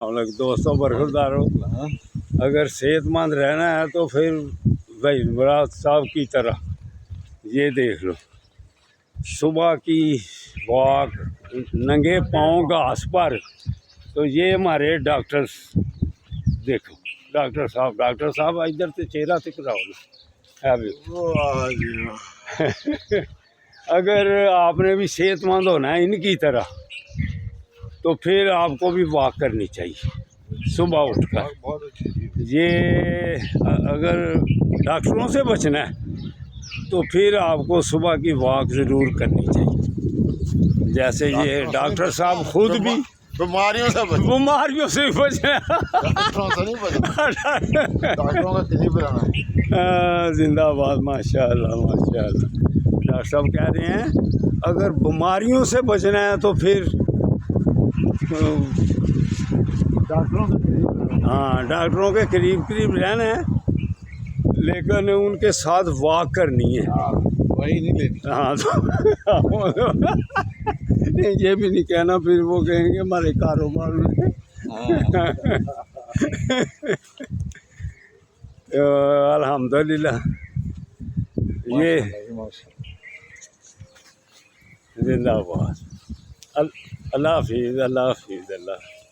ہم لوگ دوستوں برخورداروں، اگر صحت مند رہنا ہے تو پھر بھائی مراد صاحب کی طرح یہ دیکھ لو، صبح کی واک ننگے پاؤں گھاس پر، تو یہ ہمارے ڈاکٹرز دیکھو، ڈاکٹر صاحب ادھر سے چہرہ دکھاؤ نا ابھی۔ اگر آپ نے بھی صحت مند ہونا ہے ان کی طرح تو پھر آپ کو بھی واک کرنی چاہیے صبح اٹھ کر۔ یہ اگر ڈاکٹروں سے بچنا ہے تو پھر آپ کو صبح کی واک ضرور کرنی چاہیے، جیسے یہ ڈاکٹر صاحب خود بھی بیماریوں سے بھی بچنا ہے۔ زندہ باد، ماشاء اللہ ماشاء اللہ۔ ڈاکٹر صاحب کہہ رہے ہیں اگر بیماریوں سے بچنا ہے تو پھر ڈاکٹروں کے قریب رہنا ہے، لیکن ان کے ساتھ واک کرنی ہے۔ وہی نہیں لینی۔ یہ بھی نہیں کہنا، پھر وہ کہیں گے ہمارے کاروبار میں۔ الحمدللہ، یہ زندہ باد۔ اللہ حافظ، اللہ حافظ، اللہ حافظ۔